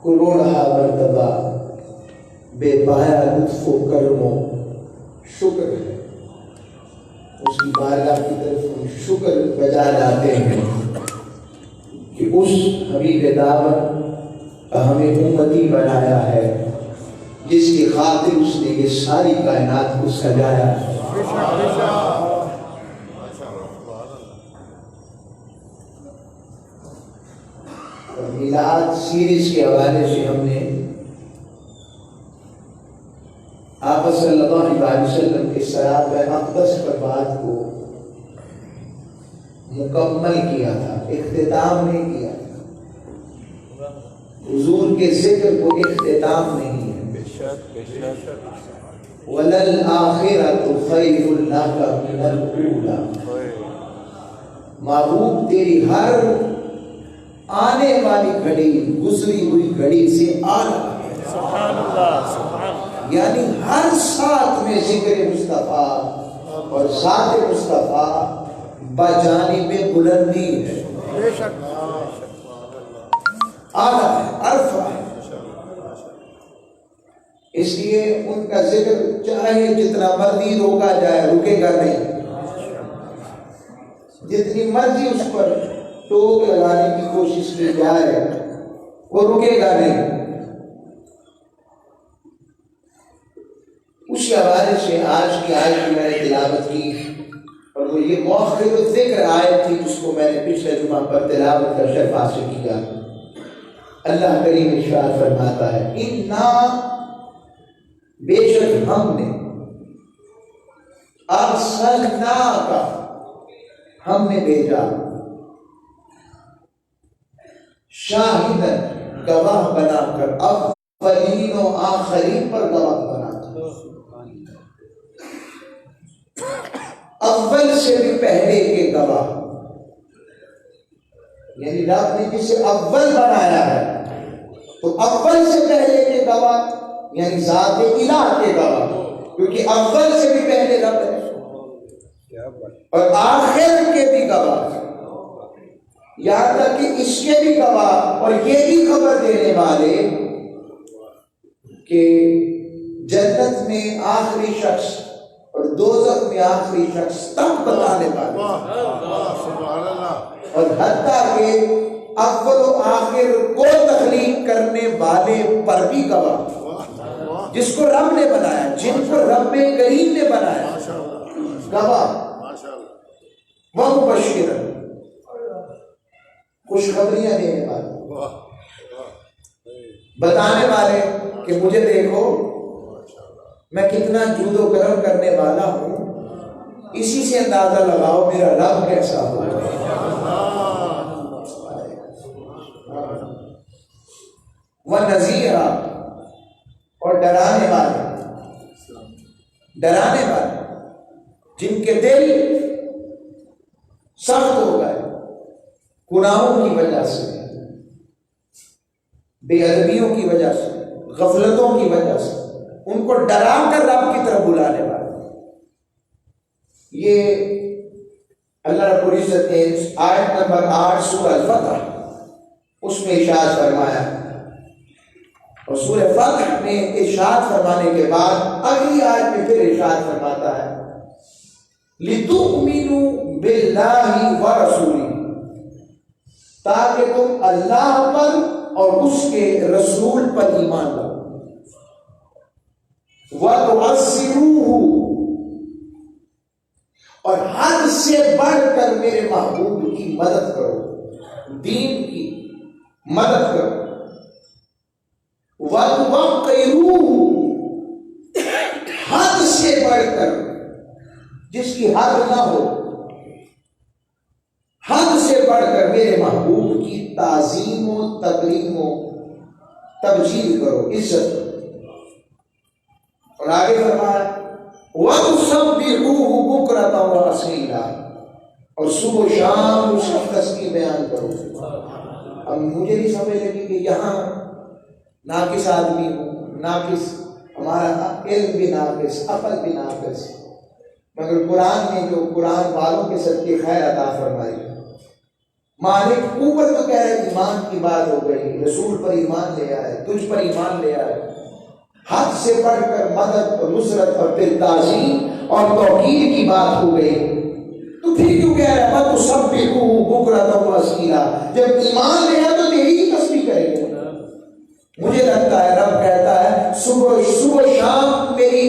کروڑا مرتبہ بے پایا لطف و کرم و شکر ہے، اس کی بارگاہ کی طرف ہم شکر بجا لاتے ہیں کہ اس حبیب دعوت کا ہمیں امتی بنایا ہے، جس کی خاطر اس نے یہ ساری کائنات کو سجایا ہے۔ اور میلاد سیریز کے حوالے سے ہم نے آپ صلی اللہ علیہ وسلم کے صراط اقدس پر بات کو مکمل کیا تھا، اختتام نہیں کیا تھا۔ حضور کے ذکر کو اختتام نہیں ہے۔ وَلَلْآخِرَةُ خَيْرٌ لَكَ مِنَ الْأُولَىٰ، محبوب تیری ہر آنے والی گھڑی گزری ہوئی گھڑی سے اعلیٰ ہے۔ سبحان اللہ، سبحان اللہ۔ یعنی ہر ساتھ میں ذکر مصطفیٰ اور ذات مصطفیٰ بجانب بلندی ہے، بے شک اعلیٰ ہے، عرفہ ہے۔ اس لیے ان کا ذکر چاہے جتنا مرضی روکا جائے رکے گا نہیں، جتنی مرضی اس پر ٹوک لگانے کی کوشش کی جائے وہ رکے گا نہیں۔ اسی حوالے سے آج کی آیت کی میں نے تلاوت کی، اور وہ یہ مؤخر الذکر آیت تھی جس کو میں نے پچھلے جمعہ پر تلاوت کا شرف حاصل کیا۔ اللہ کریم ارشاد فرماتا ہے، اِنَّا، بے شک ہم نے، ارسلناک، ہم نے بھیجا، شاہدن، گواہ بنا کر، اولین و آخرین پر گواہ بنا کر، اول سے بھی پہلے کے گواہ، یعنی رب نے جسے اول بنایا ہے تو اول سے پہلے کے گواہ یعنی ذات الہ کے گواہ، کیونکہ اول سے بھی پہلے رب ہے، اور آخر کے بھی گواہ، یہاں تک کہ اس کے بھی گواہ، اور یہ بھی خبر دینے والے کہ جنت میں آخری شخص اور دوزخ میں آخری شخص تب بتانے والے، اور حتیٰ کہ اول و آخر کو تخلیق کرنے والے پر بھی گواہ، جس کو رب نے بنایا، جن کو رب کریم نے بنایا، گواہ، وَمُبَشِّرًا، خوشخبریاں دینے والے، بتانے والے کہ مجھے دیکھو میں کتنا جود و کرم کرنے والا ہوں، اسی سے اندازہ لگاؤ میرا رب کیسا ہوگا۔ وَنَذِيرًا، اور ڈرانے والے، ڈرانے والے جن کے دل سخت ہو گئے گناہوں کی وجہ سے، بے ادبیوں کی وجہ سے، غفلتوں کی وجہ سے، ان کو ڈرا کر رب کی طرف بلانے والے۔ یہ اللہ رب العزت نے آیت نمبر 8 سورہ الفتح اس میں ارشاد فرمایا، اور سورہ فتح میں ارشاد فرمانے کے بعد اگلی آیت میں پھر ارشاد فرماتا ہے، لِتُؤْمِنُوا بِاللَّهِ وَرَسُولِهِ، تاکہ تم اللہ پر اور اس کے رسول پر ایمان لاؤ، وَتُعَزِّرُوهُ، اور حد سے بڑھ کر میرے محبوب کی مدد کرو، دین کی مدد کرو، وَتُوَقِّرُوهُ، حد سے بڑھ کر، جس کی حد نہ ہو، حد سے بڑھ کر میرے محبوب کی تعظیم و تکریم و تبجیل کرو، عزت کرو۔ اور آگے فرمایا وَتُسَبِّحُوهُ بُكْرَةً وَأَصِيلًا، اور صبح و شام اس کی تسبیح بیان کرو۔ اب مجھے نہیں سمجھ لگی کہ یہاں ناقص آدمی ہوں، ناقص، ہمارا علم بھی ناقص، عقل بھی ناقص، مگر قرآن نے جو قرآن والوں کے صدقے خیر عطا فرمائی، مالک اوپر تو کہہ رہے ایمان کی بات ہو گئی، رسول پر ایمان لے آئے، تجھ پر ایمان لے آئے، حد سے بڑھ کر مدد اور نصرت اور پھر تعظیم اور توقیر کی بات ہو گئی، تو پھر کیوں کہہ رہا ہے وَتُسَبِّحُوهُ بُكْرَةً وَأَصِيلًا؟ جب ایمان لے آئے تو تیری ہی تسبیح کریں گے۔ مجھے لگتا ہے رب کہتا ہے صبح شام میری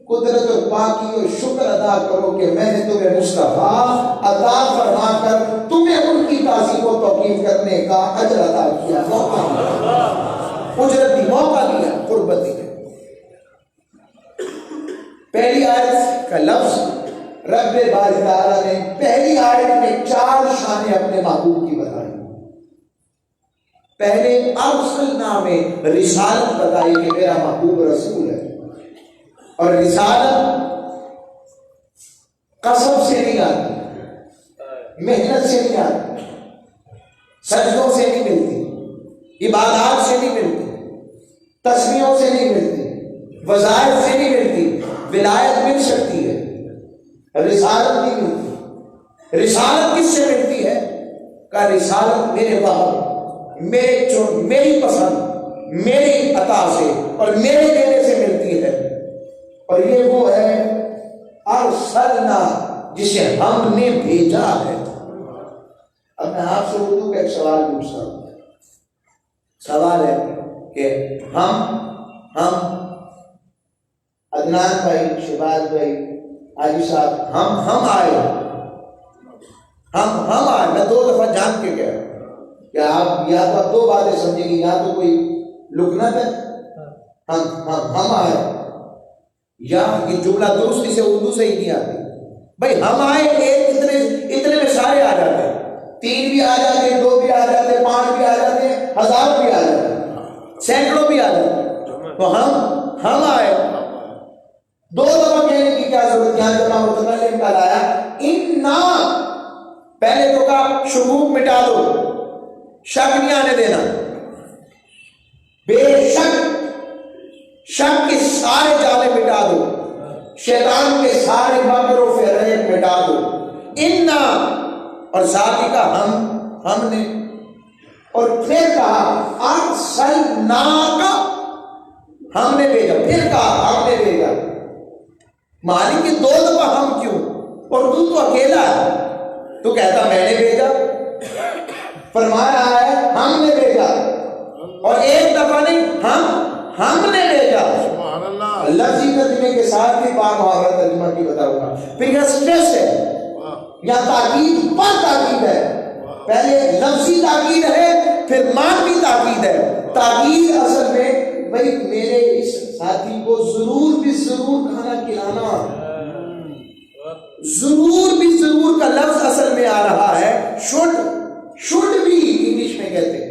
قدرت اور پاکی اور شکر ادا کرو کہ میں نے تمہیں مصطفیٰ عطا فرما کر تمہیں ان کی تعظیم و توقیر کرنے کا اجر عطا کیا، موقع دیا، اجرتی موقع دیا، قربت دی۔ پہلی آیت کا لفظ رب باری تعالیٰ نے پہلی آیت میں 4 شانیں اپنے محبوب کی بتائی۔ پہلے ارسلنا میں رسالت بتائی کہ میرا محبوب رسول ہے، اور رسالت قسم سے نہیں آتی، محنت سے نہیں آتی، سجدوں سے نہیں ملتی، عبادات سے نہیں ملتی، تسبیحوں سے نہیں ملتی، وظائف سے نہیں ملتی۔ ولایت مل سکتی ہے، رسالت نہیں ملتی۔ رسالت کس سے ملتی ہے؟ کہ رسالت میرے باپ، میری پسند، میری عطا سے اور میرے دینے سے ملتی ہے، اور یہ وہ ہے ارسلنا جسے ہم نے بھیجا ہے۔ اب میں آپ سے اردو کا ایک سوال پوچھتا ہوں۔ سوال ہے کہ ہم عدنان بھائی، شہباز بھائی، حاجی صاحب، ہم آئے، میں 2 دفعہ جان کے گیا کہ آپ یا تو آپ 2 باتیں سمجھیں گے، یا تو کوئی لکنت ہے، ہم آئے، یا یہ جملہ درستی سے اردو سے ہی نہیں آتی۔ بھائی ہم آئے، ایک اتنے میں سارے آ جاتے ہیں، 3 بھی آ جاتے ہیں، 2 بھی آ جاتے ہیں، 5 بھی آ جاتے ہیں، 1000 بھی آ جاتے ہیں، سینکڑوں بھی آ جاتے ہیں۔ تو ہم آئے، 2 دفعہ کہنے کی کیا ضرورت؟ یہاں جمع متکلم کا لایا انا، پہلے تو کہا شکوک مٹا دو، شک نہیں آنے دینا، بے شک کے سارے جالے مٹا دو، شیطان کے سارے مکر و فریب مٹا دو، انا، اور ساتھ ہی کہا ہم نے، اور پھر کہا ارسلناک، ہم نے بھیجا، پھر کہا ہم نے بھیجا۔ مالک کی 2 دفعہ ہم کیوں؟ اور تو اکیلا ہے، تو کہتا میں نے بھیجا، فرما رہا ہے ہم نے بھیجا، اور ایک دفعہ نہیں، ہم نے بھیجا۔ لفظی ترجمے کے ساتھ بھی با محاورہ ترجمہ کی بتاؤں گا۔ پھر یہ سٹریس ہے، یا تاکید پر تاکید ہے، پہلے لفظی تاکید ہے، پھر معنوی تاکید ہے۔ تاکید اصل میں بھائی میرے اس ساتھی کو ضرور بھی ضرور کھانا کھلانا، ضرور بھی ضرور کا لفظ اصل میں آ رہا ہے شوڈ بھی انگلش میں کہتے ہیں،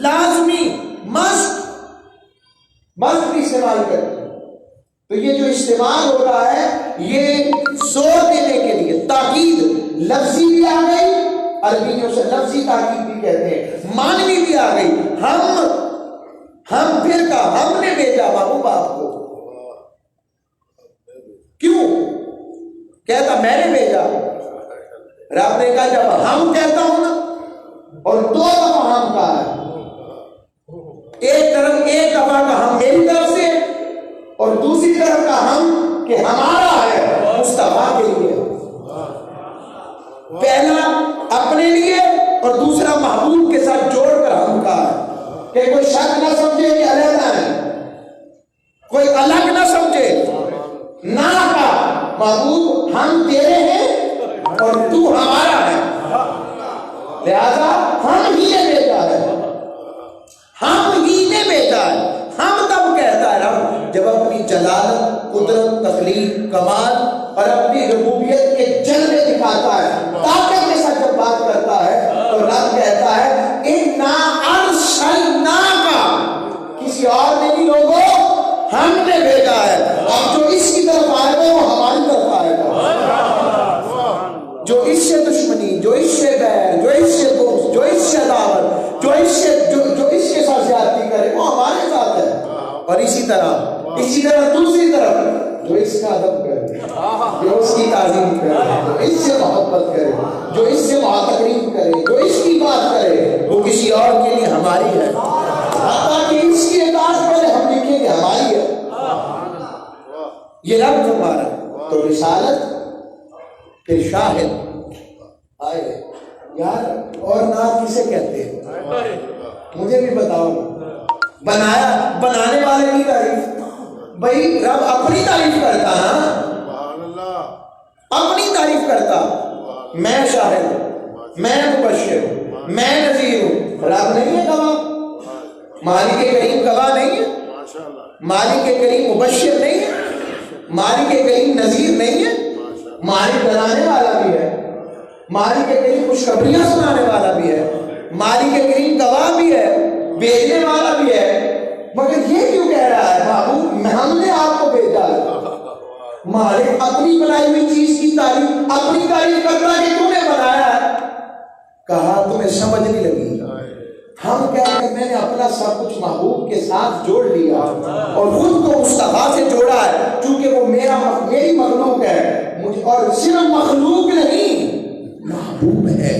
لازمی، مسٹ بھی استعمال کرتے ہیں۔ تو یہ جو استعمال ہو رہا ہے یہ زور دینے کے لیے، تاکید لفظی بھی آ گئی، عربی میں اسے لفظی تاکید بھی کہتے ہیں، معنوی بھی آ گئی۔ ہم پھر کا ہم نے بھیجا محبوب آپ کو، کیوں؟ کہتا میں نے بھیجا۔ رب نے کہا جب ہم کہتا ہوں نا، اور 2 دفعہ ہم کہا ہے، ایک دفعہ کا ہم میری طرف سے، اور دوسری طرف کا ہم کہ ہمارا ہے مصطفیٰ کے لیے، پہلا اپنے لیے اور دوسرا محبوب کے ساتھ جوڑ کر ہم کہا ہے کہ کوئی شک نہ سمجھے کہ علیحدہ ہے، کوئی الگ نہ سمجھے، نہ کہا محبوب ہم تیرے ہیں اور تو ہمارا ہے، لہذا ہم ہی نے بھیجا ہے، ہم ہی نے بھیجا ہے۔ ہم تب کہتا ہے رب جب اپنی جلالت، قدرت، تخلیق، کمال اور اپنی ربوبیت کے جلوے دکھاتا ہے، طاقت کے ساتھ جب بات کرتا ہے تو رب کہتا ہے انا ارسلناک، کسی اور نے نہیں لوگوں، ہم نے بھیجا ہے۔ اب جو اس کی طرف آئے گا وہ ہماری طرف آئے گا، جو اس سے دشمنی، جو اس سے بیر، جو اس سے بغض، جو اس سے عداوت، جو اس کے ساتھ زیادتی کرے وہ ہمارے ساتھ ہے۔ اور اسی طرح دوسری طرف جو اس کا ادب کرے، جو اس کی تعظیم کرے، جو اس سے محبت کرے، جو اس سے تقریب کرے، جو اس کی بات کرے، وہ کسی اور کے لیے ہماری ہے، حتیٰ کہ اس کی اطاعت کرے ہم لکھیں گے ہماری ہے۔ یہ رب ہمارا ہے۔ تو رسالت پھر شاہد آئے یار، اور نعت کسے کہتے ہیں؟ مجھے بھی بتاؤ۔ بنانے والے کی تعریف، بھائی رب اپنی تعریف کرتا نا، اپنی تعریف کرتا، میں شاہد ہوں، میں مبشر ہوں، میں نذیر ہوں۔ رب نہیں ہے گواہ؟ مالک کریم گواہ نہیں ہے؟ مالک کریم مبشر نہیں ہے؟ مالک کریم نذیر نہیں ہے؟ مالک بنانے والا بھی ہے، مالک کریم خوشخبریاں سنانے والا بھی ہے، مالک کریم گواہ بھی ہے، بھیجنے والا بھی ہے، مگر یہ کیوں کہہ رہا ہے محبوب ہم نے آپ کو بھیجا ہے؟ مالک اپنی بنائی ہوئی چیز کی تعریف، اپنی تعریف کرتا کہ تم نے بنایا ہے۔ کہا تمہیں سمجھ نہیں لگی؟ ہم کہتے ہیں میں نے اپنا سب کچھ محبوب کے ساتھ جوڑ لیا اور خود کو مصطفیٰ سے جوڑا ہے، چونکہ وہ میری مخلوق ہے، اور صرف مخلوق نہیں محبوب ہے۔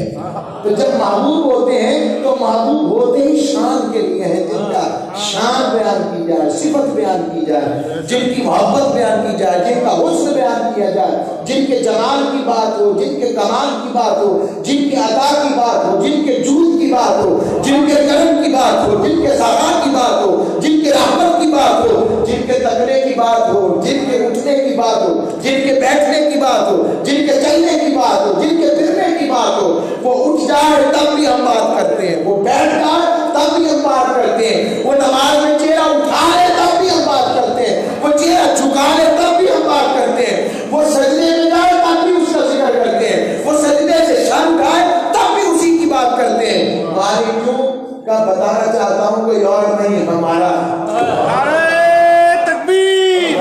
تو جب محبوب ہوتے ہیں تو محبوب ہوتے ہی شان کے لیے ہیں، جن کا شان بیان کی جائے، صفت بیان کی جائے، جن کی محبت بیان کی جائے، جن کا حسن بیان کیا جائے، جن کے جمال کی بات ہو، جن کے کمال کی بات ہو، جن کے عطا کی بات ہو، جن کے جود کی بات ہو، جن کے کرم کی بات ہو، جن کے سخا کی بات ہو، جن کے رحمت کی بات ہو، جن کے تکنے کی بات ہو، جن کے اٹھنے کی بات ہو، جن کے بیٹھنے کی بات ہو، جن کے چلنے کی بات ہو، جن کے پھرنے کی بات ہو۔ وہ اٹھ جائے تب بھی ہم بات کرتے ہیں، وہ بیٹھ جائے تب بھی ہم بات کرتے ہیں، وہ نماز میں چہرہ اٹھا لے تب بھی ہم بات کرتے ہیں، وہ چہرہ جھکا لے تب بھی ہم بات کرتے ہیں، وہ سجدے میں جائے تب بھی اس کا ذکر کرتے ہیں، وہ سجدے سے سر اٹھائے تب بھی اسی کی بات کرتے ہیں۔ مالک کیوں کا بتانا چاہتا ہوں، کوئی اور نہیں ہمارا۔ نعرہ تکبیر،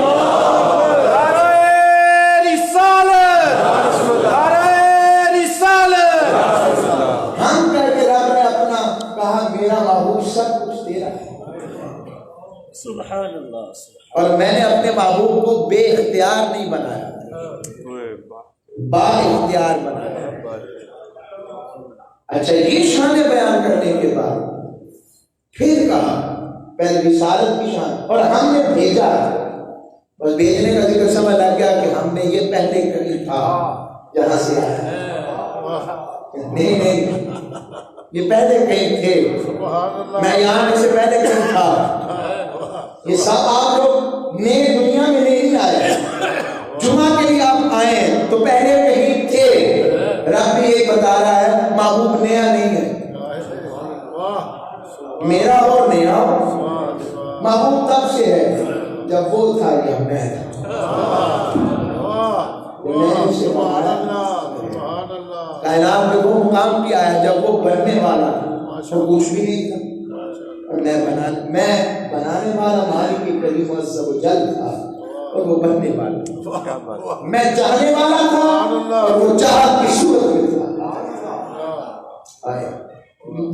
نعرہ رسالت، نعرہ رسالت۔ ہم کہہ کے رب نے اپنا کہا میرا محبوب سب کچھ تیرا ہے، سبحان اللہ، اور میں نے اپنے محبوب کو بے اختیار نہیں بنایا، با اختیار بنایا۔ اچھا، یہ شان بیان کرنے کے بعد پھر کہا پہلے رسالت کی شان، اور ہم نے بھیجا، بس بھیجنے کا ذکر سمجھ لگ گیا کہ ہم نے یہ پہلے کہیں تھا جہاں سے آیا، نہیں یہ پہلے کہیں تھے، میں یہاں آنے سے پہلے کہیں تھا۔ یہ سب آپ لوگ نئے دنیا میں نہیں آئے، جمعہ کے لیے آپ آئے ہیں تو پہلے کہیں تھے۔ رب بھی یہ بتا رہا ہے محبوب نیا نہیں ہے، میرا اور نیا محبوب تب سے ہے جب وہ تھا یا میں تھا۔ کائنات میں وہ مقام بھی آیا جب وہ بننے والا وہ کچھ بھی نہیں تھا، اور میں بنانے والا مالک کریم عز و جل تھا اور وہ بننے والا، میں چاہنے والا تھا اور وہ چاہت کی صورت میں تھا۔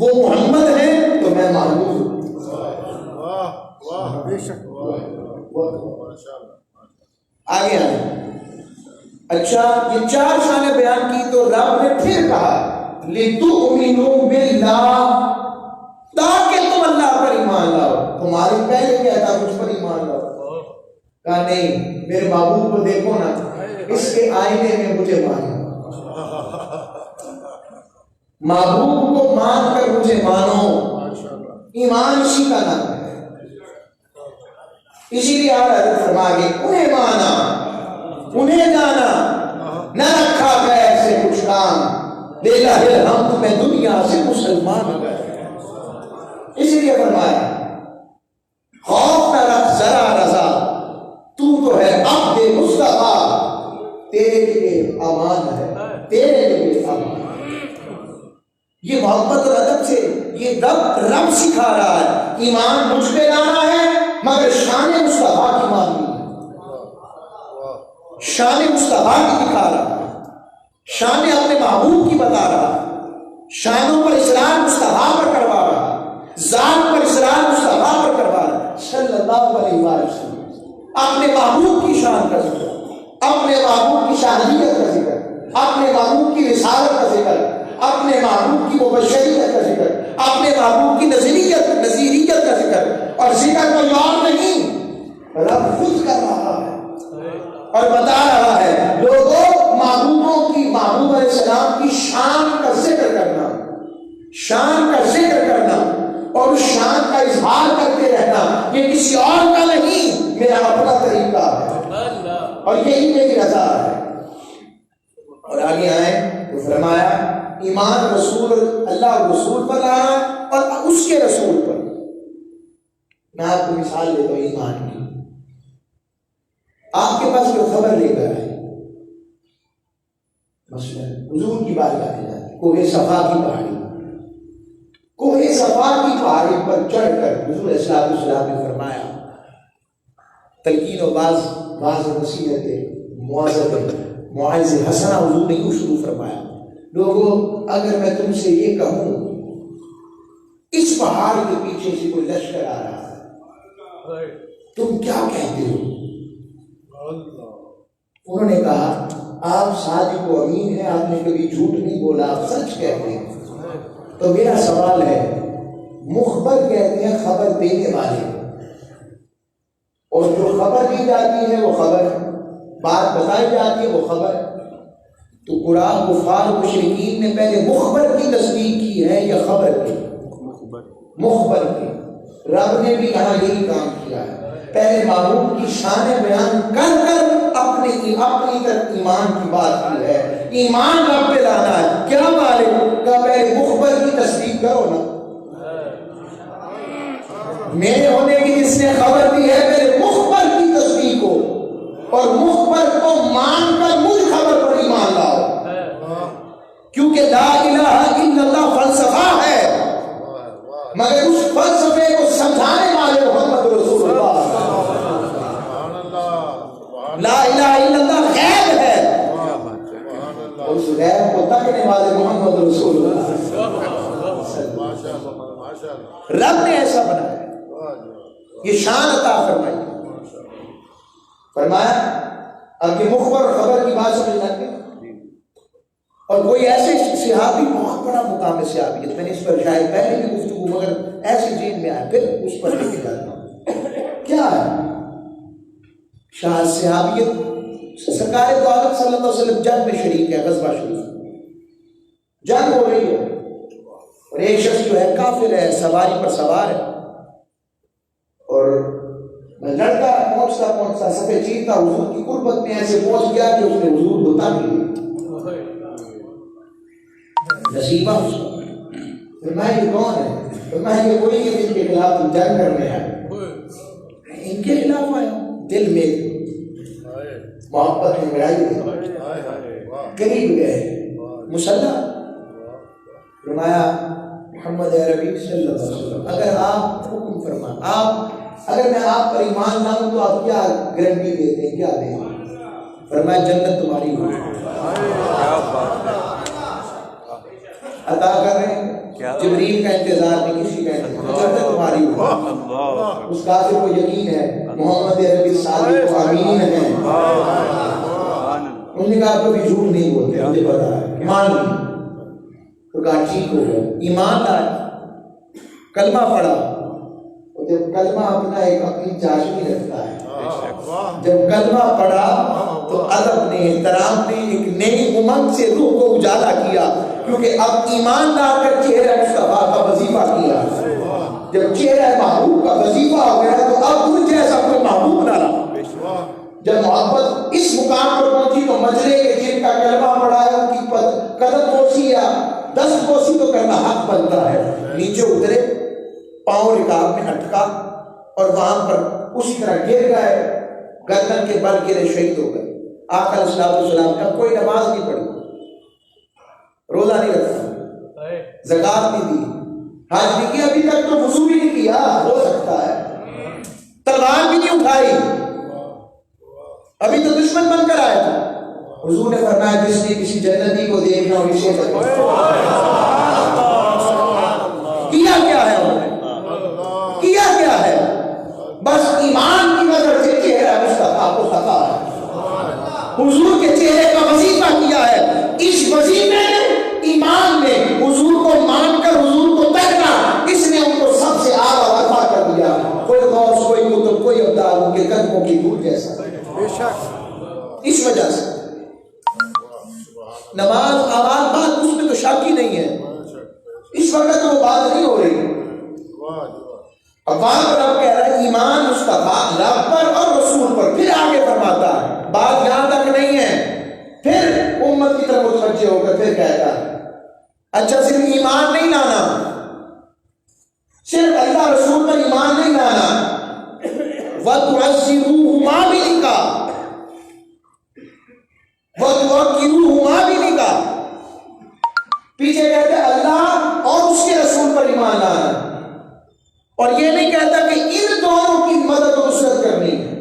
وہ محمد ہے تو میں محبوب ہوں۔ آگے اچھا، یہ چار شانیں بیان کی تو رب نے پھر کہا لِتُؤْمِنُوا بِاللَّهِ، تاکہ تم اللہ پر ایمان لاؤ۔ تمہارے پہلے کیا تھا مجھ پر ایمان لاؤ؟ کہا نہیں، میرے محبوب کو دیکھو نا، اس کے آئینے میں مجھے مانو، محبوب کو مان کر مجھے مانو۔ ایمان اسی کا نام ہے، اسی لیے حضرت فرما گئے انہیں مانا، انہیں جانا، نہ رکھا غیر سے کچھ کام، للہ الحمد میں دنیا سے مسلمان ہو گئے۔ اسی لیے فرمایا خوف نہ رکھ ذرا رضا، تو ہے عبد مصطفیٰ، تیرے لیے امان ہے، تیرے لیے امان۔ یہ محبت اور ادب سے یہ رب سکھا رہا ہے، ایمان مجھ پہ لانا ہے مگر شان مصطفیٰ کی ماننی ہے، شان مصطفیٰ کی دکھا رہا ہے، شان اپنے محبوب کی بتا رہا ہے، شانوں پر اصرار مصطفیٰ پر کروا رہا ہے، ذات پر اصرار مصطفیٰ پر کروا رہا ہے صلی اللہ علیہ وسلم۔ اپنے محبوب کی شان کا ذکر، اپنے محبوب کی شانیت کا ذکر، اپنے محبوب کی رسالت کا ذکر، اپنے محبوب کی مبشریت کا ذکر، اپنے محبوب کی نذیریت کا ذکر، اور ذکر کوئی اور نہیں رب خود کر رہا ہے اور بتا رہا ہے لوگوں محبوبوں کی، محبوب علیہ السلام کی شان کا ذکر کرنا، شان کا ذکر کرنا اور اس شان کا اظہار کرتے رہنا، یہ کسی اور کا نہیں، میرا اپنا طریقہ ہے اور یہی میری رضا ہے۔ اور آگے آئے تو فرمایا ایمان رسول اللہ اور رسول پر لانا اور اس کے رسول پر۔ میں آپ کو مثال دیتا ہوں ایمان کی۔ آپ کے پاس جو خبر لے کر آئے، مثلا حضور کی بات کرتے جاتے، کوہ صفا کی پہاڑی، کوہ صفا کی پہاڑی پر چڑھ کر حضور علیہ السلام نے فرمایا، تلقین و بعض نصیحتیں، موعظ حسنہ حضور نے یوں شروع فرمایا، لوگوں اگر میں تم سے یہ کہوں اس پہاڑ کے پیچھے سے کوئی لشکر آ رہا ہے، تم کیا کہتے ہو؟ انہوں نے کہا آپ صادق و امین ہیں، آپ نے کبھی جھوٹ نہیں بولا، آپ سچ کہتے ہیں۔ تو میرا سوال ہے، مخبر کہتے ہیں خبر دینے والے، اور جو خبر دی جاتی ہے وہ خبر، بات بتائی جاتی ہے وہ خبر، تو قرآن کفار مشرکین نے پہلے مخبر کی تصدیق کی ہے یا خبر کی؟ مخبر کی۔ رب نے بھی یہاں یہی کام کیا ہے، پہلے معبود کی شان بیان کر کر اپنی طرف ایمان کی بات کی ہے، ایمان رب پہ لانا ہے۔ کیا مالک کا پہلے مخبر کی تصدیق کرو نا، میرے ہونے کی جس نے خبر دی ہے پہلے مخبر کی تصدیق ہو، اور مخبر کو مان کر مجھ خبر پر ایمان لاؤ، کیونکہ لا الہ الا اللہ فلسفہ ہے، مگر اس فلسفے کو سمجھانے والے محمد رسول اللہ، لا الہ الا اللہ غیب ہے، اس غیب کو تکنے والے محمد رسول اللہ۔ رب نے ایسا بنایا، یہ شان عطا فرمائی، فرمایا اب یہ مخبر اور خبر کی بات سمجھ لگتے، اور کوئی ایسے صحابی، بہت بڑا مقام ہے صحابیت، میں نے اس پر شاید پہلے بھی گفتگو مگر ایسی چیز میں آیا، پھر اس پر لے کے جاتا ہوں۔ کیا ہے شاہ صحابیت؟ سرکار دو عالم صلی اللہ علیہ وسلم جنگ میں شریک ہے، غزوہ شریف، جنگ ہو رہی ہے، اور ایک شخص جو ہے کافر ہے، سواری پر سوار ہے، اور لڑکا پہنچتا صفے چیرتا حضور کی قربت میں ایسے پہنچ گیا کہ اس نے حضور کو تک لیا، نصیبہ اس کو۔ فرمایا یہ کون ہے؟ فرمایا یہ وہی ہے جن کے خلاف تم جنگ کرنے آئے۔ ان کے خلاف آیا ہوں، دل میں محبت میں گہرائی ہے، قریب گئے مسلح، فرمایا محمد عربی صلی اللہ علیہ وسلم اگر آپ حکم فرما، اگر میں آپ پر ایمان لاؤں تو آپ کیا گارنٹی دیتے ہیں، کیا دیں گے؟ فرمایا جنت تمہاری ہو، عطا کر رہے ہیں، جبریل کا انتظار نہیں، کسی کا انتظار، جنت تمہاری ہو۔ اس کافر کو یقین ہے محمد عربی صادق و امین ہیں، انہوں نے کہا کبھی جھوٹ نہیں بولتے، مجھے پتا ہے، ایمان نہیں، تو کہا ٹھیک ہو گیا، ایمان لائے، کلمہ پڑھا، اور جب کلمہ اپنا ایک اپنی چاشنی رکھتا ہے، جب کلمہ پڑھا تو ادب نے، احترام نے ایک نئی امنگ سے روح کو اجالا کیا، کیونکہ اب ایمان لا کر چہرہ مصطفیٰ کا وظیفہ کیا، جب چہرہ محبوب کا وظیفہ ہو گیا تو اب ان جیسا کوئی محبوب نہ رہا۔ جب محبت اس مقام پر پہنچی تو مجرے کے جن کا کلمہ پڑھا ہے ان کی قدم بوسی یا دست بوسی تو کرنا حق بنتا ہے، نیچے اترے، پاؤں رکاب میں اٹکا، اور وہاں پر اسی طرح گر گئے، گردن کے بل گرے، شہید ہو گئے۔ آقا علیہ السلام کا کوئی نماز نہیں پڑھی، روزہ نہیں رکھا، زکات نہیں دی، حج نہیں کیا، ابھی تک تو وضو بھی نہیں کیا، ہو سکتا ہے تلوار بھی نہیں اٹھائی، ابھی تو دشمن بن کر آیا تھا۔ حضور نے فرمایا جس نے کسی جنتی کو دیکھنا ہو اسے کیا کیا ہے، انہوں نے کیا کیا ہے، بس ایمان کی نظر سے چہرہ حضور کے چہرے کا وظیفہ کیا ہے. اس وظیفے میں ایمان میں حضور کو مان کر حضور کو ترکا، اس نے ان کو سب سے اعلیٰ رفع کر دیا. کوئی غوث، کوئی قطب، کوئی ابدال ان کے قدموں کی دھول جیسا. اس وجہ سے نماز آواز بات اس میں تو شک ہی نہیں ہے. اس وقت تو وہ بات نہیں ہو رہی. اب وہاں پر اب کہہ رہا ہے ایمان مصطفیٰ رب پر اور رسول پر. پھر آگے فرماتا ہے بات یہاں تک نہیں ہے، پھر امت کی طرف متوجہ ہو کر پھر کہتا ہے اچھا صرف ایمان نہیں لانا، صرف اللہ رسول پر ایمان نہیں لانا، وَتُعَزِّرُوهُمَا بھی نہیں کہا، وَتُوَقِّرُوهُمَا بھی نہیں کہا. پیچھے کہتے ہیں اللہ اور اس کے رسول پر ایمان لانا، اور یہ نہیں کہتا کہ ان دونوں کی مدد و نصرت کرنی ہے.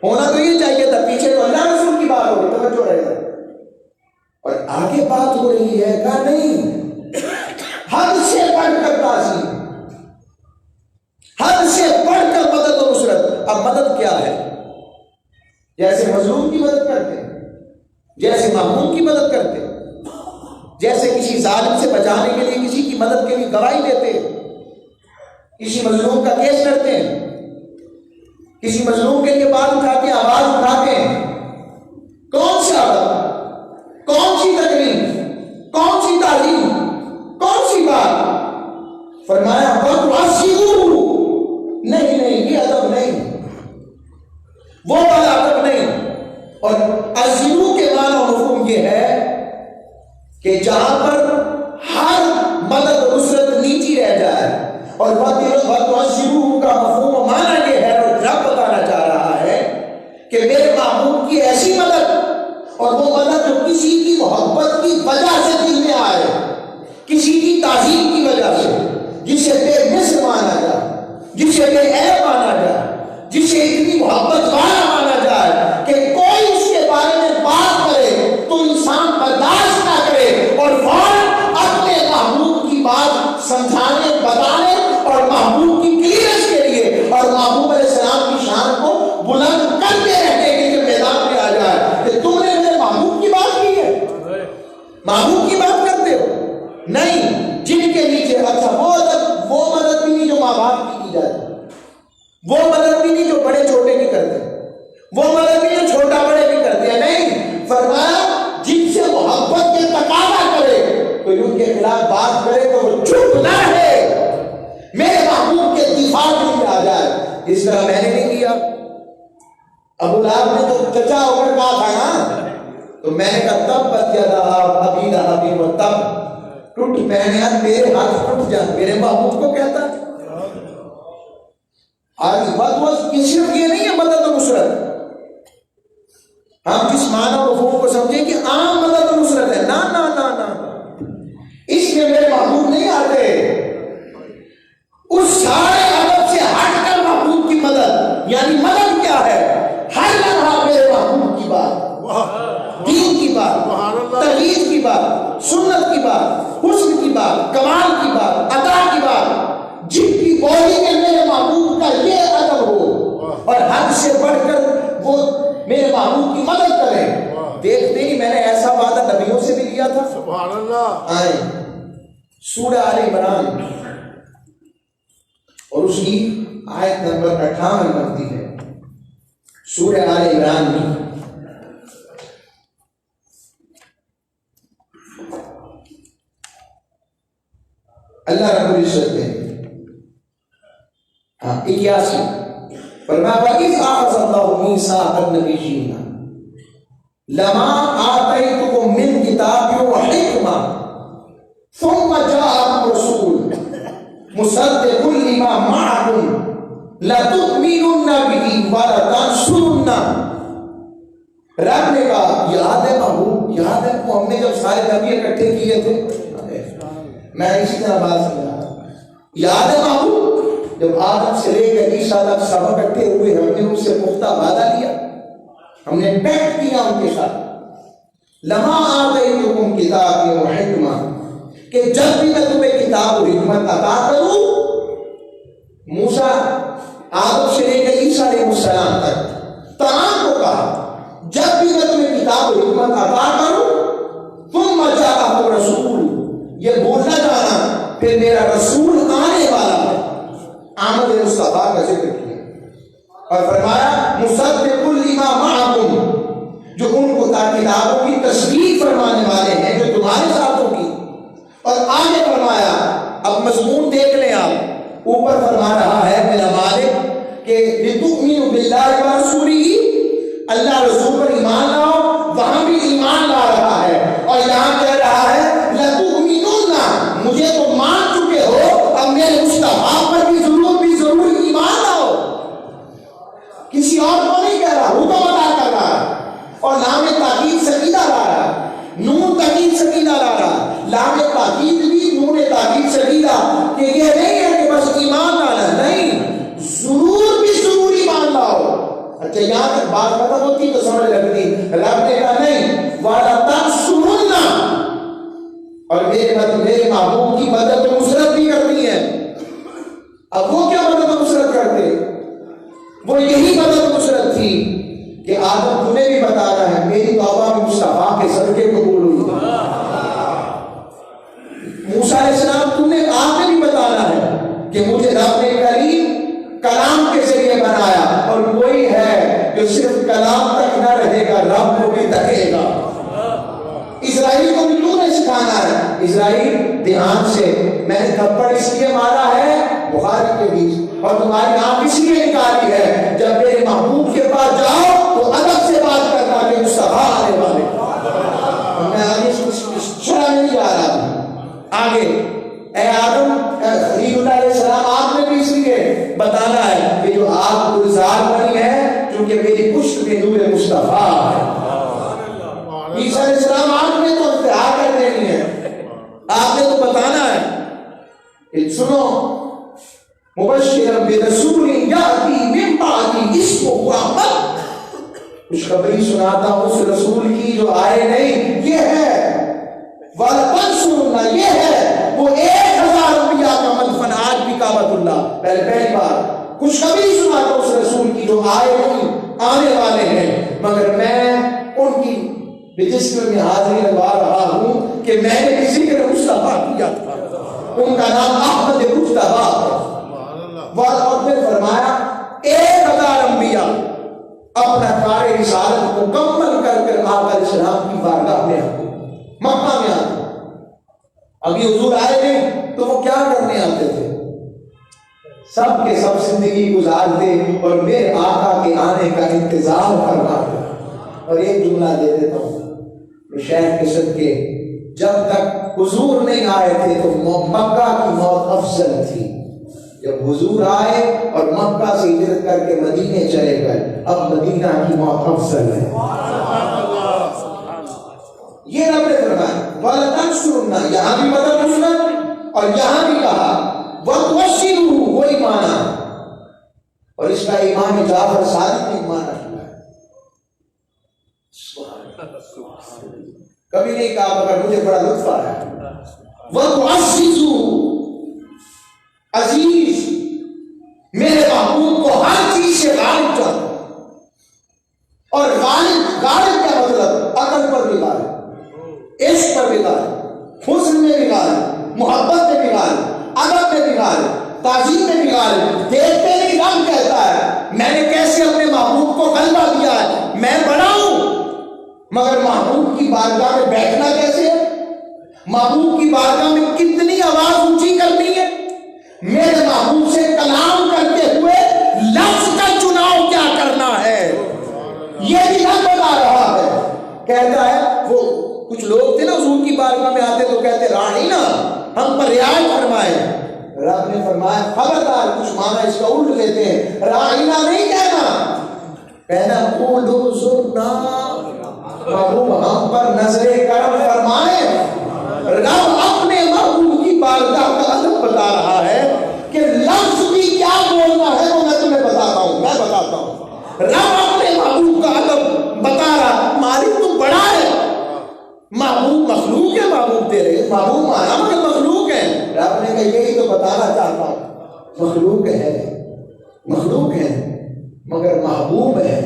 ہونا تو یہ چاہیے تھا، پیچھے تو اللہ رسول کی بات ہو رہی، توجہ رہے گا، اور آگے بات ہو رہی ہے کہ نہیں حد سے بڑھ کر تعظیم، حد سے بڑھ کر مدد و نصرت. اب مدد کیا ہے؟ جیسے مظلوم کی مدد کرتے، جیسے محمود کی مدد کرتے، جیسے کسی ظالم سے بچانے کے لیے کسی کی مدد کے لیے گواہی دیتے، کسی مظلوم کا کیس کرتے ہیں، کسی مظلوم کے لیے بات اٹھاتے ہیں، آواز اٹھاتے ہیں. کون سا ادب، کون سی تکلیف، کون سی تعلیم، کون سی بات؟ فرمایا وَتُعَزِّرُوهُ، نہیں یہ ادب نہیں، وہ والا ادب نہیں. اور عزیرو کے معنی و مفہوم یہ ہے کہ جہاں پر ہر مدد و نصرت نیچی رہ جائے، اور وَتُعَزِّرُوهُ کا مفہوم و معنی یہ ہے، اور رب بتانا چاہ رہا ہے کہ میرے محبوب کی ایسی مدد، اور وہ مدد جو کسی کی محبت کی وجہ سے دل میں آئے، کسی کی تعظیم کی وجہ سے، جسے بے مثل مانا جائے، جسے بے عیب مانا جائے، جسے اتنی محبت والا مانا جائے کہ کوئی اس کے بارے میں بات کرے تو انسان برداشت نہ کرے، اور فوراً اپنے محبوب کی بات سمجھانے، بتانے اور محبوب کی کلیئرنس کے لیے اور محبوب علیہ السلام کی شان کو بلند کرتے رہنے کے لیے میدان میں آ جائے کہ تم نے میرے محبوب کی بات کی ہے. محبوب کی بات کرتے ہو نہیں، جن کے نیچے اچھا وہ مدد بھی نہیں جو ماں باپ کی جاتی، وہ مدد بھی نہیں جو بڑے چھوٹے کی کرتے، وہ مدد بھی نہیں جو چھوٹا بڑے کی کرتے ہیں. نہیں، فرمایا جن سے محبت کے تقاضا کرے، کوئی ان کے خلاف بات کرے تو وہ چپ نہ ہے، میرے محبوب کے دفاع کے لیے آ جائے. اس طرح میں نے نہیں کیا. ابو لہب نے تو چچا ہو کر کہا تھا نا، تو میں نے کہا تب بدیدہ ابی لہب و تب، ٹوٹ پہنیا میرے ہاتھ ٹوٹ جا، میرے محبوب کو کہتا. آج بات صرف یہ نہیں ہے مدد و نصرت، ہم جس معنی و مفہوم کو سمجھیں کہ عام مدد و نصرت ہے، نا نا نا نا، اس میں میرے محبوب نہیں آتے. اس سارے ادب سے ہٹ کر محبوب کی مدد، یعنی مدد کیا ہے؟ ہر لمحہ میرے محبوب کی بات، دین کی بات، توحید کی بات، سنت کی بات، حسن کی بات، کمال کی بات، عطا کی بات، جن کی بولی میں میرے محبوب کا یہ ادب ہو، اور حد سے بڑھ کر وہ میرے محبوب کی مدد کریں. دیکھتے ہی میں نے ایسا وعدہ نبیوں سے بھی لیا تھا. سبحان اللہ. آئیں سورہ آل عمران اور اس کی آیت نمبر 58 بنتی ہے. سورہ آل عمران میں اللہ رب العزت نے 81 فرمایا وَإِذْ أَخَذَ اللَّهُ مِيثَاقَ النَّبِيِّينَ لَمَا آتَيْتُكُم مِّن كِتَابٍ وَحِكْمَةٍ ثُمَّ جَاءَكُمْ رَسُولٌ مُصَدِّقٌ لِّمَا مَعَكُمْ لَتُؤْمِنُنَّ بِهِ وَلَتَنصُرُنَّهُ. رب نے کہا یاد ہے محبوب، یاد ہے وہ ہم نے جب سارے نبی اکٹھے کیے تھے، میں اسی طرح بات سمجھا، یاد ہے محبوب جب آدم سے لے کر عیسیٰ تک سب اکٹھے ہوئے، ہم نے ان سے پختہ وعدہ لیا، ہم نے پیکٹ کیا ان کے ساتھ. لما آتیتکم کتاب و حکمہ، کہ جب بھی میں تمہیں کتاب و حکمت عطا کروں، موسیٰ آدم سے لے کر عیسیٰ علیہ السلام تک تمام کو کہا جب بھی میں تمہیں کتاب و حکمت عطا کروں ثم جاءکم رسول، یہ بولنا جانا پھر میرا رسول آنے والا ہے۔ آمد مصطفیٰ کا ذکر کیا اور فرمایا مصدق لما معکم، جو ان کو کتابوں کی تصدیق فرمانے والے ہیں جو تمہارے ساتھوں کی۔ اور آگے فرمایا، اب مضمون دیکھ لیں آپ، اوپر فرما رہا ہے میرا مالک کہ لتؤمنوا باللہ ورسولہ، اللہ رسول پر ایمان لاؤ، وہاں بھی ایمان لا رہا ہے، اور یہاں کہہ رہا ہے لتؤمنن، مجھے تو مان چکے ہو، اب میرے مصطفیٰ پر بھی ضرور ایمان لاؤ۔ کسی اور کو نہیں کہہ رہا، حکم ادا کر رہا ہے، اور لام تاکید سکیدہ لا رہا ہے، نون تاکید سکیدہ لا رہا ہے، لام تاکید بھی نون تاکید سکیدہ، کہ یہ نہیں ہے کہ بس ایمان لانا، نہیں، ضرور ایمان لاؤ۔ اچھا یہاں تک بات ختم ہوتی تو سمجھ لگتی، رب نے کہا نہیں وَلَا تَنْصُرُنَّ، اور میرے محبوب کی مدد و نصرت بھی کرنی ہے۔ اب وہ کیا مدد و نصرت کرتے؟ وہ یہی مدد و نصرت تھی کہ آدم تمہیں بھی بتانا ہے میری توبہ میں مصطفیٰ کے صدقے قبول ہوئی۔ موسیٰ علیہ السلام تمہیں آپ نے بھی بتانا ہے کہ مجھے رب نے کریم کلام کے ذریعے بنایا، اور کوئی ہے جو صرف کلام تک نہ رہے گا، رب کو بھی تکے گا۔ اسرائیل کو بھی تو نے سکھانا ہے، اسرائیل دھیان سے، میں نے تھپڑ اس لیے مارا ہے بخاری کے بیچ، اور تمہاری آنکھ اس لیے نکالی ہے، جب میرے محبوب کے پاس جاؤ تو ادب سے بات کرنا کہ مصطفیٰ آنے والے۔ میں آگے شرح نہیں جا رہا ہوں، آگے اے آدم خلیل اللہ علیہ السلام، آپ نے بھی اس لیے بتانا ہے کہ جو آپ گلزار بنی ہے کیونکہ میری پشت میں نور مصطفیٰ ہے۔ عیسیٰ علیہ السلام آپ نے تو انتہا کر دینی ہے، آپ نے تو بتانا ہے، سنو مبشرا برسول یاتی من بعدی اسمہ احمد، خوشخبری سناتا ہوں اس رسول کی جو آئے نہیں، یہ ہے وَلَتَنْصُرُنَّ، یہ ہے وہ 1000 انبیاء کا مدفن، آج بھی کعبۃ اللہ، پہلی بار خوشخبری سناتا ہوں اس رسول کی جو آئے نہیں، آنے والے ہیں، مگر میں ان کی رجسٹر میں حاضری لگوا رہا ہوں کہ میں نے کسی کے مصطفیٰ کیا تھا، ان کا نام احمد مصطفیٰ ہے۔ اور پھر فرمایا 1000 انبیاء اپنا کار رسالت مکمل کر آقا علیہ السلام کی بارگاہ میں آتے، مکہ میں آتے۔ ابھی حضور آئے نہیں تو وہ کیا کرنے آتے تھے؟ سب کے سب زندگی گزارتے اور میرے آقا کے آنے کا انتظار فرماتے۔ اور ایک جملہ دے دیتا ہوں، شیخ کے صدقے، جب تک حضور نہیں آئے تھے تو مکہ کی موت افضل تھی، جب حضور آئے اور مکہ سے ہجرت کر کے مدینے چلے گئے، اب مدینہ کی موت افضل ہے۔ یہ رب نے فرمایا وَلَتَنْصُرُنَّ، یہاں بھی مدد نصرت، اور یہاں بھی کہا وَتُوَسِّلُوا، وہی مانا، اور اس کا امام جعفر صادق نے مانا کیا ہے، کبھی نہیں کہا مگر مجھے بڑا لطف آ رہا ہے، وَتُعَزِّزُوا، عزیز، میرے محبوب کو ہر چیز سے غالب چاہتا، اور غالب کیا مطلب؟ عقل پر بھی غالب، عشق پر بھی غالب، حسن میں بھی غالب، محبت میں بھی غالب، ادب میں بھی غالب، تعظیم میں بھی غالب۔ دیکھتے نہیں رب کہتا ہے میں نے کیسے اپنے محبوب کو غلبہ دیا ہے، میں بڑا ہوں، مگر محبوب کی بارگاہ میں بیٹھنا کیسے ہے، محبوب کی بارگاہ میں کتنی آواز اونچی کرنی ہے، میرے محبوب سے کلام کرتے ہوئے لفظ کا چناؤ کیا کرنا ہے، یہ بھی رب بتا رہا ہے۔ کہتا ہے وہ کچھ لوگ تھے نا حضور کی بارگاہ میں آتے تو کہتے راعینا، ہم پر رعایت فرمائے، رب نے فرمایا خبردار، کچھ معنی اس کا الٹ لیتے ہیں، راعینا نہیں کہنا قولوا زرنا، محبوب ہم پر نظر کرم فرمائے۔ رب اپنے محبوب کی بارگاہ کا ادب بتا رہا ہے کہ لفظ بھی کیا بولنا ہے وہ میں تمہیں بتاتا ہوں، رب اپنے محبوب کا ادب بتا رہا، مالک تو بڑا ہے، محبوب مخلوق ہے، محبوب تیرے محبوب مانا مگر مخلوق ہے، رب نے کہا یہی تو بتانا چاہتا ہوں، مخلوق ہے مگر محبوب ہے،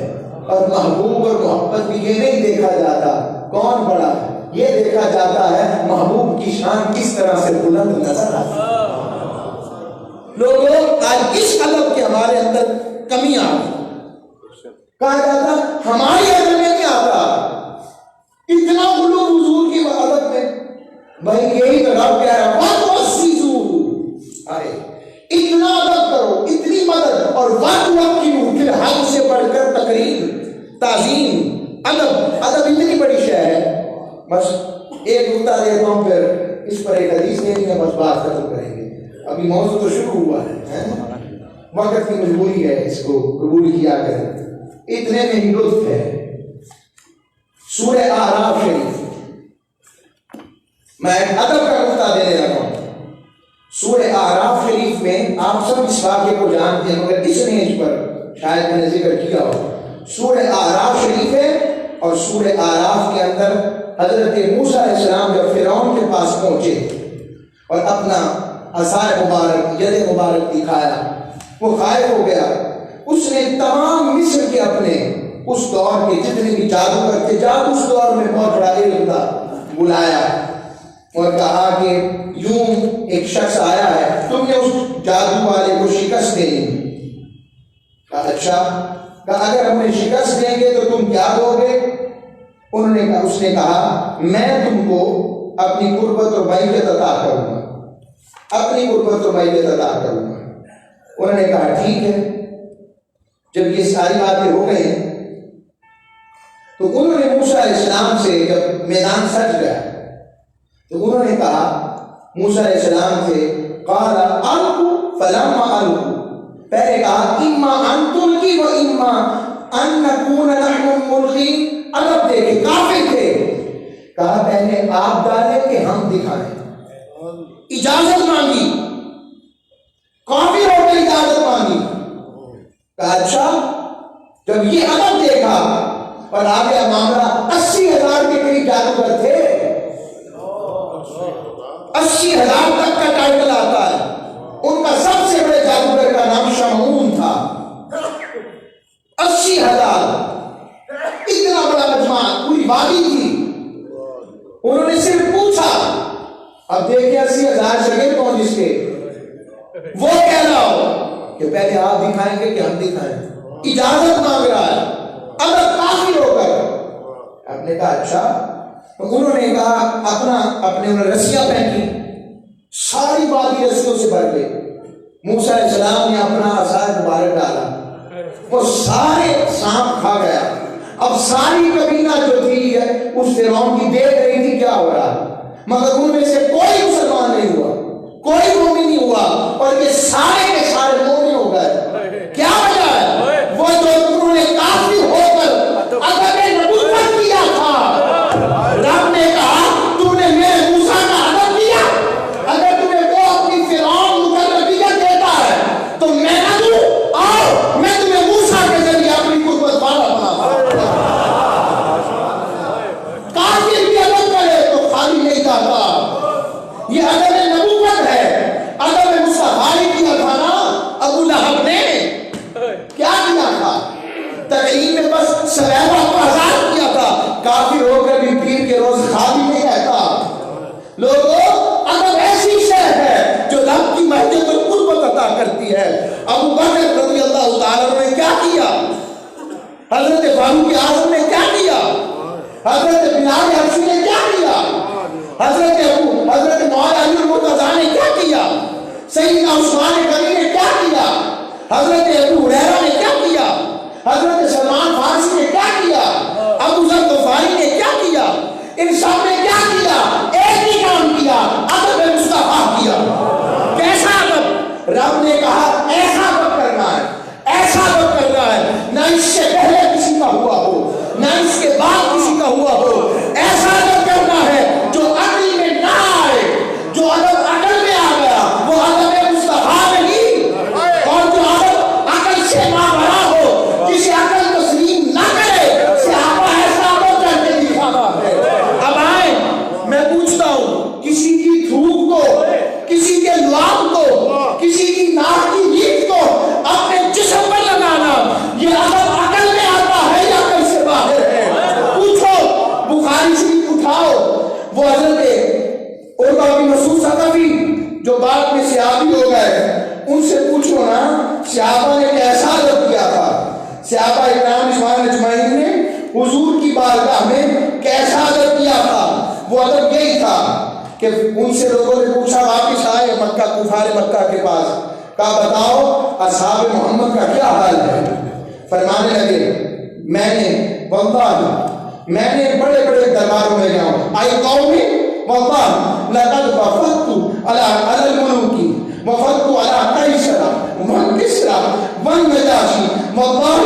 اور محبوب اور محبت بھی یہ نہیں دیکھا جاتا کون بڑا ہے، یہ دیکھا جاتا ہے محبوب کی شان کس طرح سے بلند نظر آتی ہے۔ لوگوں آج اس ادب کے ہمارے اندر کمی آ گئی، کہا جاتا ہماری ادب میں نہیں آتا، اتنا غلو حضور کی ادب میں، بھائی یہی تو رب کہہ رہا ہے اتنا ادب کرو، اتنی مدد، اور وقت کی پھر حد سے بڑھ کر تقریر، تعظیم، ادب اتنی بڑی شے ہے۔ بس ایک نقطہ دیتا ہوں، پھر اس پر ایک حدیث دینی ہے، بس بات ختم کریں گے۔ ابھی موضوع تو شروع ہوا ہے، وقت کی مجبوری ہے، اس کو قبول کیا کریں۔ اتنے میں ہی لطف ہے۔ سورہ اعراف شریف، میں ادب کا نقطہ دینے لگا ہوں۔ سورہ اعراف شریف میں آپ سب اس واقعے کو جانتے ہیں، مگر اس نے اس پر شاید میں نے ذکر کیا ہو۔ سورہ اعراف شریف ہے، اور سورہ اعراف کے اندر حضرت موسیٰ علیہ السلام جب فرعون کے پاس پہنچے اور اپنا عصا مبارک، ید مبارک دکھایا، وہ خائف ہو گیا۔ اس نے تمام مصر کے اپنے اس دور کے جتنے بھی جادوگر تھے، جادو اس دور میں بہت بڑا علم تھا، بلایا اور کہا کہ یوں ایک شخص آیا ہے، تم نے اس جادو والے کو شکست دینی۔ کہا اچھا، کہا اگر ہم نے شکست دیں گے تو تم کیا دو گے؟ انہوں نے کہا، اس نے کہا میں تم کو اپنی قربت اور معیت عطا کروں گا، اپنی قربت اور معیت عطا کروں گا۔ انہوں نے کہا ٹھیک ہے۔ جب یہ ساری باتیں ہو گئی تو انہوں نے موسیٰ علیہ السلام سے، جب میدان سج گیا تو انہوں نے کہا موسیٰ علیہ السلام سے، قال القوا فلما القوا، پہلے کہا اما ان تلقی و اما ان نکون نحن الملقین۔ ادب دیکھے، کافر تھے، کہا پہلے آپ ڈالیں کہ ہم دکھائیں، اجازت مانگی، کافر ہو کے اجازت مانگی۔ کہا اچھا، جب یہ ادب دیکھا اور آگے معاملہ 80,000 کے قریب جادوگر تھے، 80,000 تک کا ٹائٹل آتا ہے، ان کا سب سے بڑے جادوگر کا نام شمعون تھا۔ 80,000، اتنا بڑا مجمع، پوری وادی تھی۔ انہوں نے صرف پوچھا، اب دیکھیں 80,000 شاگرد کون جس کے، وہ کہہ رہا ہو کہ پہلے آپ دکھائیں گے کہ ہم دکھائیں، اجازت مانگ رہا ہے، ادب کافی ہو کر۔ آپ نے کہا اچھا، تو انہوں نے کہا اپنے انہوں نے رسیاں پھینکی، ساری وادی رسیوں سے بھر گئی۔ موسیٰ علیہ السلام نے اپنا عصا مبارک ڈالا، وہ سارے سانپ کھا گیا۔ اب ساری قبیلہ جو تھی اس فرعون کی دیکھ رہی تھی کیا ہو رہا، مگر ان میں سے کوئی مسلمان نہیں ہوا، کوئی مومن نہیں ہوا، اور یہ سارے کے سارے مومن ہو گئے۔ کیا وجہ ہے؟ وہ جو انہوں نے کافر ہو کر ادب نبوت کیا تھا، رب نے کہا تم نے میرے موسیٰ کا ادب کیا، اگر تمہیں وہ اپنی فرعون مقربیت دیتا ہے تو میں نہ دوں، آؤ میں تمہیں موسیٰ کے ذریعے اپنی قربت والا بنا۔ کافر بھی ادب کرے تو خالی نہیں جاتا، یہ ادب نبوت ہے۔ ادب مصطفی کیا تھا نا ابو لہب نے، کیا کیا تھا؟ تقریب میں بس سلیبہ کو آزاد کیا تھا، کافر ہو کر بھی پیر کے روز خالی نہیں رہتا۔ لوگوں، ادب ایسی شے ہے جو رب کی محبت اور قربت عطا کرتی ہے۔ ابو بکر رضی اللہ تعالیٰ نے کیا کیا؟ حضرت فاروق اعظم نے کیا کیا؟ حضرت بلال حبشی نے کیا کیا؟ حضرت مولا علی المرتضیٰ نے کیا کیا؟ سیدنا عثمان غنی نے کیا کیا؟ حضرت ابو ہریرہ نے کیا کیا؟ حضرت سلمان فارسی نے کیا کیا؟ ابو ذر غفاری نے کیا کیا؟ ان سب نے کیا کیا؟ ایک ہی کام کیا، ادب مصطفیٰ کیا۔ کیسا ادب؟ رب نے کہا ایسا ادب کرنا ہے، ایسا ادب کرنا ہے، نہ اس سے پہلے کسی کا ہوا ہو، نہ اس کے بعد کسی کا ہوا ہو۔ ایسا ادب کرنا ہے جو عقل میں نہ آئے، جو ادب عقل میں آ گیا وہ ادب مصطفیٰ میں نہیں، اور جو ادب عقل سے نہ بھرا ہو، کسی عقل تسلیم نہ کرے، صحابہ ایسا ادب کر کے دکھانا ہے۔ اب آئے، میں پوچھتا ہوں، کسی کی تھوک کو، کسی کے لعاب کو، کسی کی ناک کی صحابہ نے کیسا ادب کیا تھا، صحابہ اکرام رضوان اجمعین نے حضور کی بارگاہ میں کیسا ادب کیا تھا۔ وہ ادب یہی تھا کہ ان سے لوگوں نے پوچھا، واپس آئے مکہ، کفار مکہ کے پاس، کہا بتاؤ اصحاب محمد کا کیا حال ہے؟ فرمانے لگے میں نے بڑے بڑے درباروں میں گیا ہوں، آئی قومی واللہ لقد وفدت علی الملوک وفدت علی قیصر وکسری والنجاشی واللہ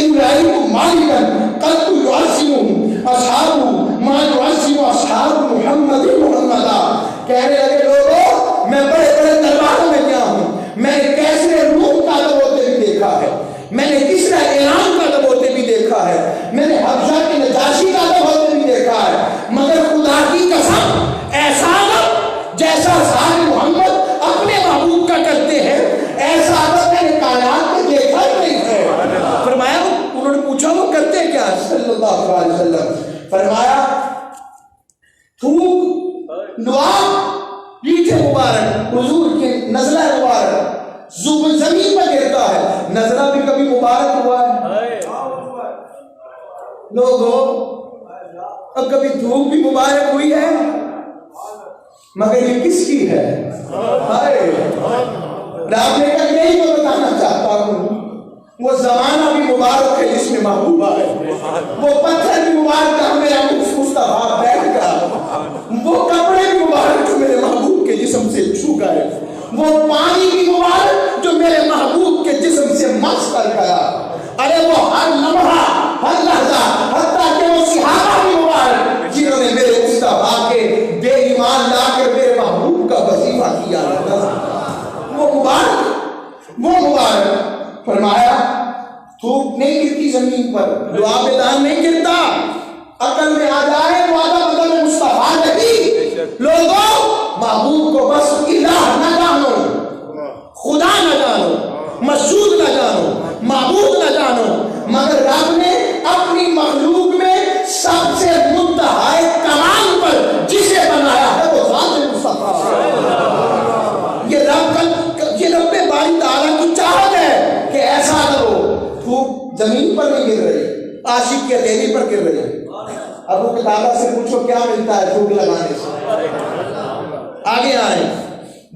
ان رأیت مالکا قد يعظمه اصحابه ما يعظم اصحاب محمد محمدا۔ کہنے لگے لوگوں میں بڑے بڑے درباروں میں گیا ہوں، میں نے کیسرے روم کا ادب ہوتے بھی دیکھا ہے، میں نے کسرا ایران کا ادب ہوتے بھی دیکھا ہے، میں نے حبشہ کے نجاشی کا ادب ہوتے بھی دیکھا ہے، مگر خدا کی قسم ایسا ادب جیسا اصحاب محمد اپنے محبوب کا کرتے ہیں، ایسا ادب میں نے کائنات میں دیکھا ہی نہیں ہے۔ فرمایا انہوں نے پوچھا وہ کرتے کیا صلی اللہ علیہ وسلم؟ فرمایا تھوک لعاب پیٹھے مبارک حضور کے نزلہ مبارک زمین پر گرتا ہے، نزلہ بھی کبھی مبارک ہوا ہے لوگوں؟ اب کبھی دھوپ بھی مبارک ہوئی ہے، مگر یہ کس کی ہے؟ رب نے کہا یہی تو بتانا چاہتا ہوں، وہ زمانہ بھی مبارک ہے جس میں محبوب آئے، وہ پتھر بھی مبارک ہے میرا مصطفیٰ بیٹھ گیا، وہ کپڑے بھی مبارک جو میرے محبوب کے جسم سے چھو گئے، وہ پانی بھی مبارک جو میرے محبوب کے جسم سے مس کر گیا، ارے وہ ہر لمحہ ہر لحظہ، حتیٰ کہ وہ صحابہ بھی مبارک جنہوں نے میرے مصطفیٰ کے بے ایمان لا کر میرے محبوب کا وظیفہ کیا، وہ مبارک۔ فرمایا تھوک نہیں گرتی زمین پر، دعا پہ دان نہیں گرتا، عقل میں آ جائے تو آدھا بدل مصطفیٰ نہیں۔ لوگوں محبوب کو بس الہ نہ جانو، خدا نہ جانو، مسجود نہ جانو، معبود نہ جانو، مگر رب نے اپنی مخلوق میں سب سے منتہا کمال پر جسے بنایا ہے وہ ذات مصطفیٰ۔ یہ رب باری تعالیٰ کی چاہت ہے کہ ایسا ہو، تھوک زمین پر نہیں گر رہی، عاشق کے ہتھیلی پر گر رہی۔ ابو قتادہ سے پوچھو کیا ملتا ہے تھوک لگانے سے؟ آگے آئیں،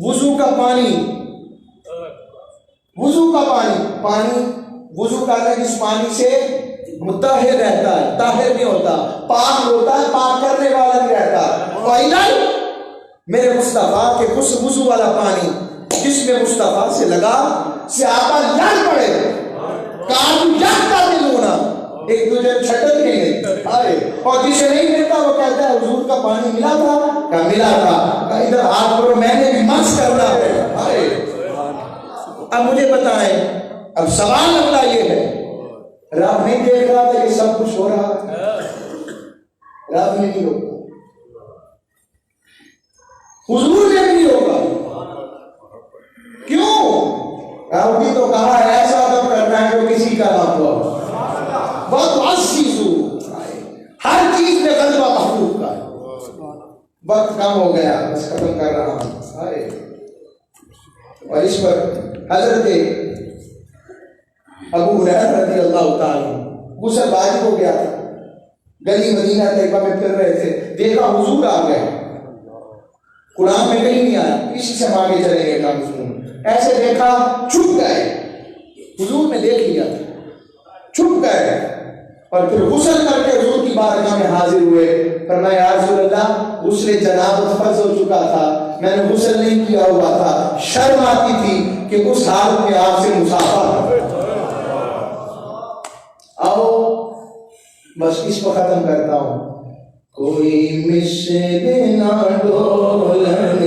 وضو کا پانی وضو کرنے جس پانی سے مطہر رہتا ہے، طاہر نہیں ہوتا، پاک ہوتا ہے، پاک کرنے والا نہیں رہتا۔ اور میرے مصطفیٰ کے وضو والا پانی جس میں مصطفیٰ سے لگا، صحابہ لڑ پڑے، کام جگ کا دل ہونا، ایک دوسرے چھٹک کے گئے، اور جسے نہیں ملتا وہ کہتا ہے حضور کا پانی ملا تھا، کہا ملا تھا، کہا ادھر ہاتھ کرو میں نے بھی مس کرنا ہے۔ اب مجھے بتائیں، اب سوال اگلا یہ ہے، رب نہیں دیکھ رہا تھا کہ سب کچھ ہو رہا ہے؟ رب نے نہیں روکا، حضور نے بھی نہیں روکا، کیوں؟ ابھی تو کہا ایسا ادب کرنا ہے جو کسی کا نہ ہوا، بہت عزیزو، ہر چیز میں غلبہ محبوب کا ہے۔ وقت کم ہو گیا، بس ختم کر رہا ہوں۔ اور اس پر حضرت ابو ہریرہ رضی اللہ تعالیٰ غسل واجب ہو گیا تھا، گلی مدینہ طیبہ میں پھر رہے تھے، دیکھا حضور آ گئے، قرآن میں کہیں نہیں آیا، اسی سے ہم آگے چلیں گے کام سنوں، ایسے دیکھا چھپ گئے، حضور نے دیکھ لیا چھپ گئے، اور پھر غسل کر کے حضور کی بارگاہ میں حاضر ہوئے، فرمایا یا رسول اللہ غسل جنابت فرض ہو چکا تھا، میں نے غسل نہیں کیا ہوا تھا، شرم آتی تھی کہ اس حالت میں آپ سے مسافہ۔ آؤ بس اس کو ختم کرتا ہوں، کوئی مشک نہ ڈولنے